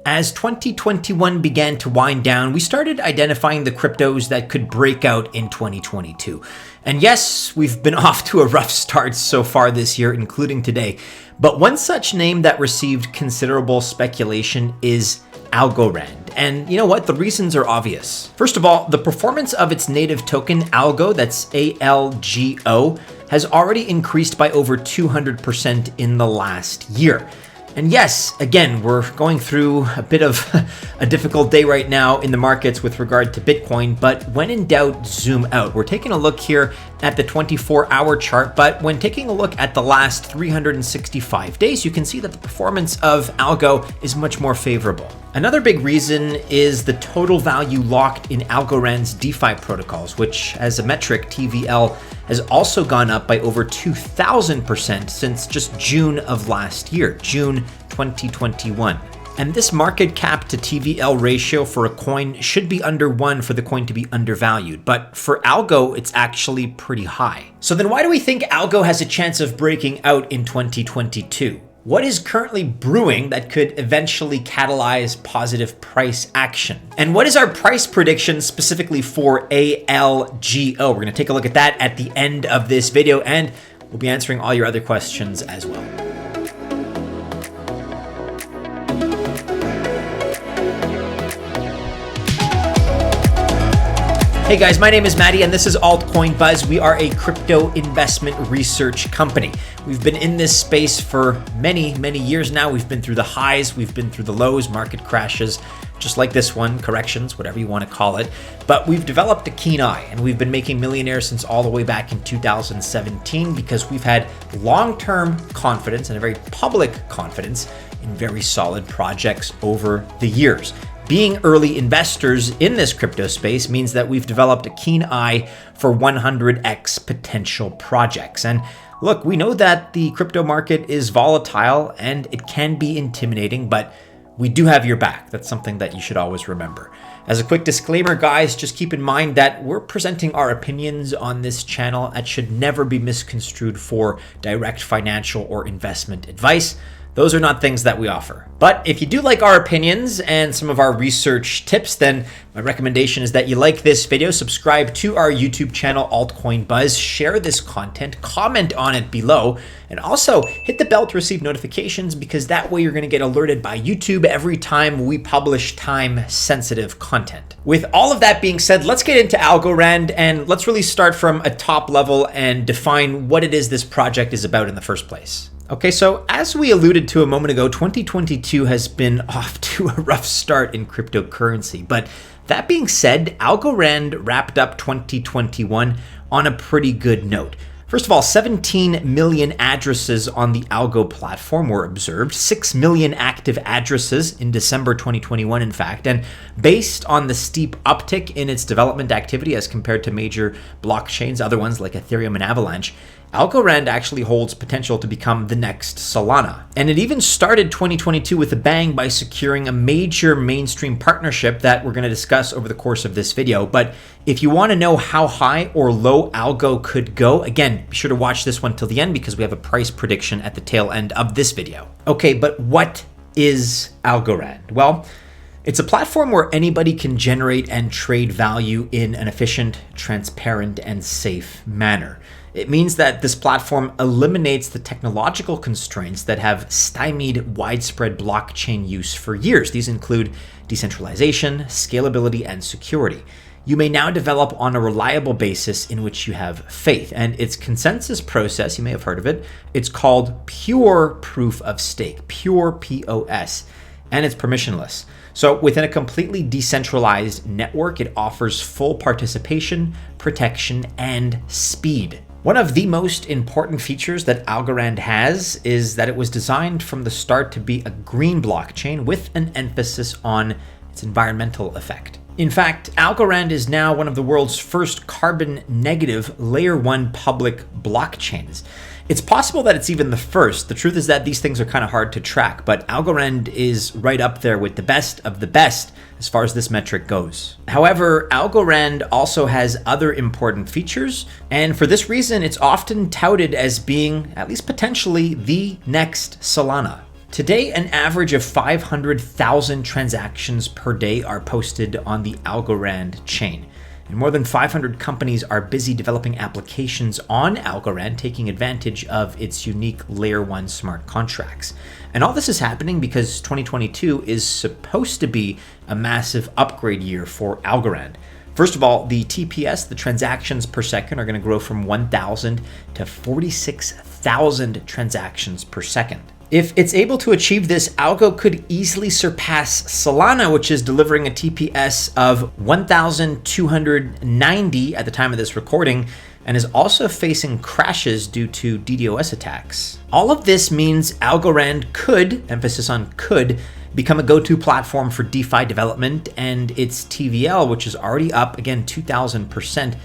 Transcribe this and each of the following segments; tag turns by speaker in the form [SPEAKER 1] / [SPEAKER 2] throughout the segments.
[SPEAKER 1] As 2021 began to wind down, we started identifying the cryptos that could break out in 2022. And yes, we've been off to a rough start so far this year, including today. But one such name that received considerable speculation is Algorand. And you know what? The reasons are obvious. First of all, the performance of its native token, ALGO, that's ALGO, has already increased by over 200% in the last year. And yes, again, we're going through a bit of a difficult day right now in the markets with regard to Bitcoin, but when in doubt, zoom out. We're taking a look here at the 24-hour chart, but when taking a look at the last 365 days, you can see that the performance of ALGO is much more favorable. Another big reason is the total value locked in Algorand's DeFi protocols, which as a metric, TVL, has also gone up by over 2,000% since just June of last year, June 2021. And this market cap to TVL ratio for a coin should be under 1 for the coin to be undervalued. But for ALGO, it's actually pretty high. So then why do we think ALGO has a chance of breaking out in 2022? What is currently brewing that could eventually catalyze positive price action? And what is our price prediction specifically for ALGO? We're going to take a look at that at the end of this video, and we'll be answering all your other questions as well. Hey guys, my name is Maddie and this is Altcoin Buzz. We are a crypto investment research company. We've been in this space for many years now. We've been through the highs, we've been through the lows, market crashes, just like this one, corrections, whatever you want to call it. But we've developed a keen eye and we've been making millionaires since all the way back in 2017 because we've had long-term confidence and a very public confidence in very solid projects over the years. Being early investors in this crypto space means that we've developed a keen eye for 100x potential projects. And look, we know that the crypto market is volatile and it can be intimidating, but we do have your back. That's something that you should always remember. As a quick disclaimer, guys, just keep in mind that we're presenting our opinions on this channel that should never be misconstrued for direct financial or investment advice. Those are not things that we offer. But if you do like our opinions and some of our research tips, then my recommendation is that you like this video, subscribe to our YouTube channel, Altcoin Buzz, share this content, comment on it below, and also hit the bell to receive notifications because that way you're gonna get alerted by YouTube every time we publish time-sensitive content. With all of that being said, let's get into Algorand and let's really start from a top level and define what it is this project is about in the first place. Okay, so as we alluded to a moment ago, 2022 has been off to a rough start in cryptocurrency. But that being said, Algorand wrapped up 2021 on a pretty good note. First of all, 17 million addresses on the ALGO platform were observed, 6 million active addresses in December 2021, in fact, and based on the steep uptick in its development activity as compared to major blockchains, other ones like Ethereum and Avalanche, Algorand actually holds potential to become the next Solana. And it even started 2022 with a bang by securing a major mainstream partnership that we're going to discuss over the course of this video. But if you want to know how high or low ALGO could go, again, be sure to watch this one till the end because we have a price prediction at the tail end of this video. Okay, but what is Algorand? Well, it's a platform where anybody can generate and trade value in an efficient, transparent, and safe manner. It means that this platform eliminates the technological constraints that have stymied widespread blockchain use for years. These include decentralization, scalability, and security. You may now develop on a reliable basis in which you have faith. And its consensus process, you may have heard of it, it's called pure proof of stake, pure POS, and it's permissionless. So within a completely decentralized network, it offers full participation, protection, and speed. One of the most important features that Algorand has is that it was designed from the start to be a green blockchain with an emphasis on its environmental effect. In fact, Algorand is now one of the world's first carbon negative layer 1 public blockchains. It's possible that it's even the first. The truth is that these things are kind of hard to track, but Algorand is right up there with the best of the best as far as this metric goes. However, Algorand also has other important features, and for this reason, it's often touted as being, at least potentially, the next Solana. Today, an average of 500,000 transactions per day are posted on the Algorand chain. And more than 500 companies are busy developing applications on Algorand, taking advantage of its unique Layer 1 smart contracts. And all this is happening because 2022 is supposed to be a massive upgrade year for Algorand. First of all, the TPS, the transactions per second, are going to grow from 1,000 to 46,000 transactions per second. If it's able to achieve this, ALGO could easily surpass Solana, which is delivering a TPS of 1,290 at the time of this recording, and is also facing crashes due to DDoS attacks. All of this means Algorand could, emphasis on could, become a go-to platform for DeFi development, and its TVL, which is already up, again, 2,000%,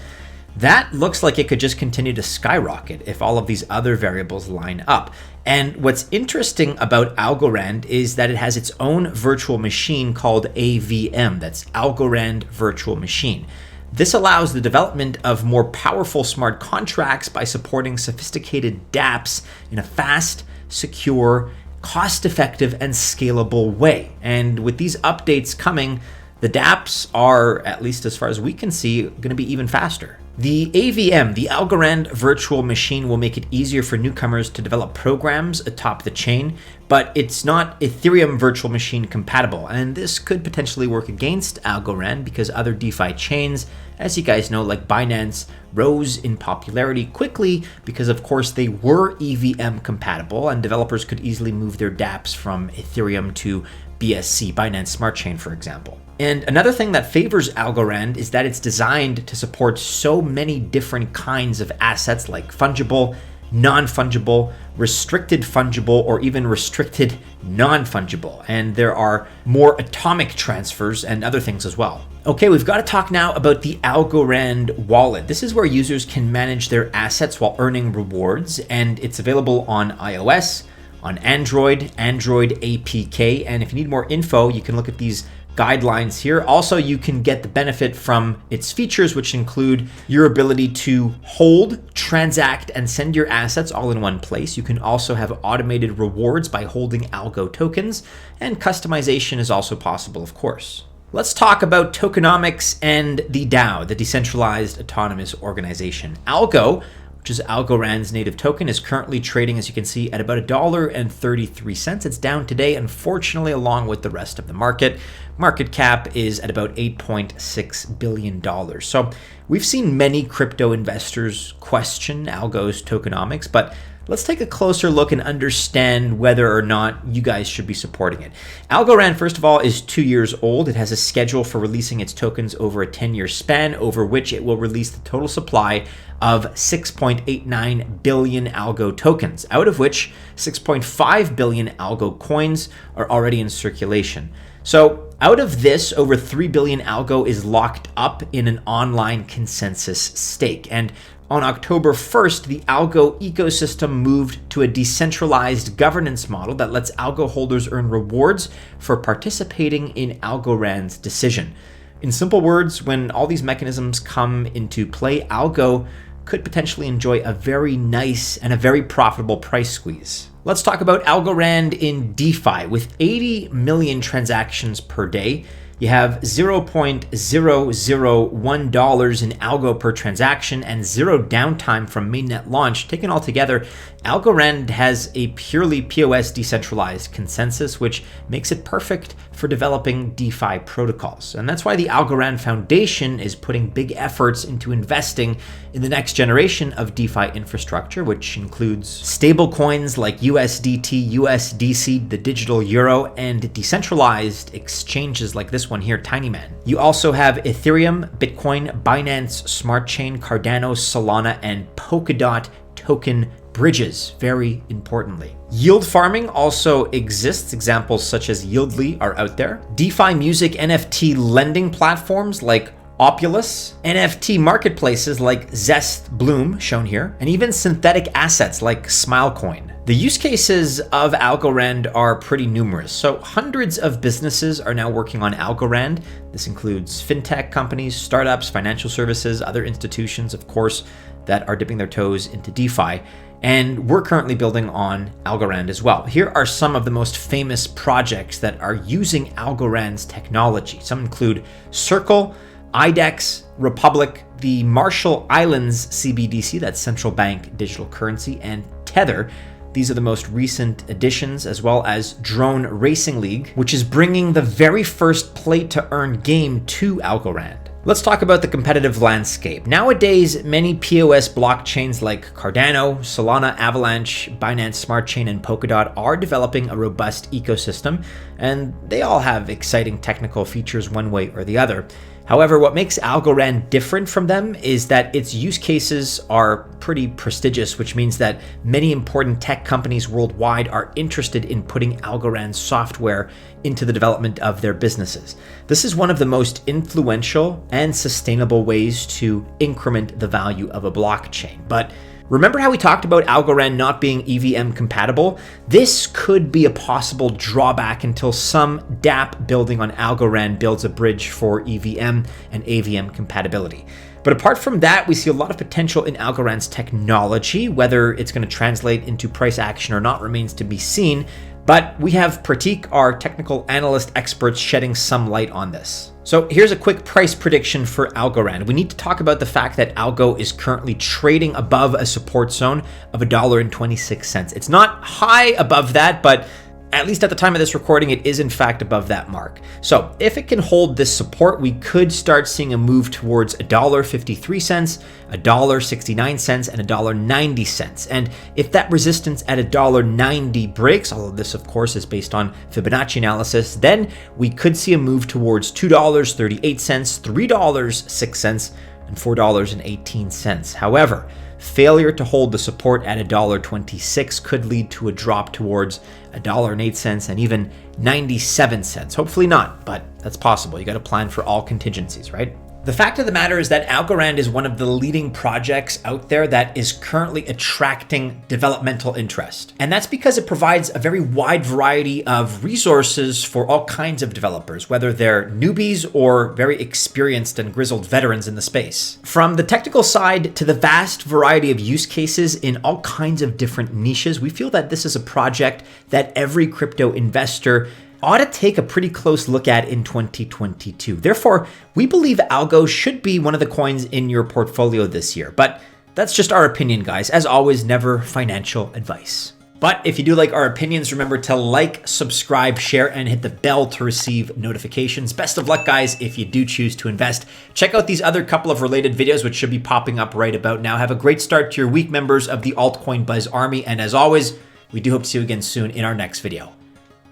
[SPEAKER 1] that looks like it could just continue to skyrocket if all of these other variables line up. And what's interesting about Algorand is that it has its own virtual machine called AVM, that's Algorand Virtual Machine. This allows the development of more powerful smart contracts by supporting sophisticated dApps in a fast, secure, cost-effective, and scalable way. And with these updates coming, the dApps are, at least as far as we can see, going to be even faster. The AVM, the Algorand Virtual Machine, will make it easier for newcomers to develop programs atop the chain, but it's not Ethereum Virtual Machine compatible, and this could potentially work against Algorand because other DeFi chains, as you guys know, like Binance, rose in popularity quickly because, of course, they were EVM compatible, and developers could easily move their dApps from Ethereum to BSC, Binance Smart Chain, for example. And another thing that favors Algorand is that it's designed to support so many different kinds of assets like fungible, non-fungible, restricted fungible, or even restricted non-fungible. And there are more atomic transfers and other things as well. Okay, we've got to talk now about the Algorand Wallet. This is where users can manage their assets while earning rewards, and it's available on iOS, on Android APK, and if you need more info, you can look at these guidelines here. Also, you can get the benefit from its features, which include your ability to hold, transact, and send your assets all in one place. You can also have automated rewards by holding ALGO tokens, and customization is also possible, of course. Let's talk about tokenomics and the DAO, the Decentralized Autonomous Organization. ALGO, which is Algorand's native token, is currently trading, as you can see, at about $1.33. It's down today, unfortunately, along with the rest of the market. Market cap is at about $8.6 billion. So we've seen many crypto investors question Algo's tokenomics, but let's take a closer look and understand whether or not you guys should be supporting it. Algorand, first of all, is 2 years old. It has a schedule for releasing its tokens over a 10-year span, over which it will release the total supply of 6.89 billion ALGO tokens, out of which 6.5 billion ALGO coins are already in circulation. So out of this, over 3 billion ALGO is locked up in an online consensus stake. And on October 1st, the ALGO ecosystem moved to a decentralized governance model that lets ALGO holders earn rewards for participating in Algorand's decision. In simple words, when all these mechanisms come into play, ALGO could potentially enjoy a very nice and a very profitable price squeeze. Let's talk about Algorand in DeFi. With 80 million transactions per day, you have $0.001 in ALGO per transaction and zero downtime from mainnet launch. Taken all together, Algorand has a purely POS decentralized consensus, which makes it perfect for developing DeFi protocols. And that's why the Algorand Foundation is putting big efforts into investing in the next generation of DeFi infrastructure, which includes stable coins like USDT, USDC, the digital euro, and decentralized exchanges like this one here, Tinyman. You also have Ethereum, Bitcoin, Binance Smart Chain, Cardano, Solana, and Polkadot token bridges, very importantly. Yield farming also exists. Examples such as Yieldly are out there. DeFi music NFT lending platforms like Opulus, NFT marketplaces like Zest Bloom, shown here, and even synthetic assets like Smilecoin. The use cases of Algorand are pretty numerous. So hundreds of businesses are now working on Algorand. This includes fintech companies, startups, financial services, other institutions, of course, that are dipping their toes into DeFi. And we're currently building on Algorand as well. Here are some of the most famous projects that are using Algorand's technology. Some include Circle, IDEX, Republic, the Marshall Islands CBDC, that's central bank digital currency, and Tether. These are the most recent additions, as well as Drone Racing League, which is bringing the very first play-to-earn game to Algorand. Let's talk about the competitive landscape. Nowadays, many POS blockchains like Cardano, Solana, Avalanche, Binance Smart Chain, and Polkadot are developing a robust ecosystem, and they all have exciting technical features one way or the other. However, what makes Algorand different from them is that its use cases are pretty prestigious, which means that many important tech companies worldwide are interested in putting Algorand software into the development of their businesses. This is one of the most influential and sustainable ways to increment the value of a blockchain. But remember how we talked about Algorand not being EVM compatible? This could be a possible drawback until some dApp building on Algorand builds a bridge for EVM and AVM compatibility. But apart from that, we see a lot of potential in Algorand's technology. Whether it's going to translate into price action or not remains to be seen. But we have Pratik, our technical analyst experts, shedding some light on this. So here's a quick price prediction for Algorand. We need to talk about the fact that ALGO is currently trading above a support zone of $1.26. It's not high above that, but at least at the time of this recording, it is in fact above that mark. So if it can hold this support, we could start seeing a move towards $1.53, $1.69, and $1.90. And if that resistance at $1.90 breaks, all of this of course is based on Fibonacci analysis, then we could see a move towards $2.38, $3.06, and $4.18. However, failure to hold the support at $1.26 could lead to a drop towards $1.08 and even 97 cents. Hopefully not, but that's possible. You got to plan for all contingencies, right? The fact of the matter is that Algorand is one of the leading projects out there that is currently attracting developmental interest. And that's because it provides a very wide variety of resources for all kinds of developers, whether they're newbies or very experienced and grizzled veterans in the space. From the technical side to the vast variety of use cases in all kinds of different niches, we feel that this is a project that every crypto investor ought to take a pretty close look at in 2022. Therefore, we believe ALGO should be one of the coins in your portfolio this year. But that's just our opinion, guys. As always, never financial advice. But if you do like our opinions, remember to like, subscribe, share, and hit the bell to receive notifications. Best of luck, guys, if you do choose to invest. Check out these other couple of related videos, which should be popping up right about now. Have a great start to your week, members of the Altcoin Buzz Army. And as always, we do hope to see you again soon in our next video.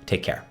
[SPEAKER 1] Take care.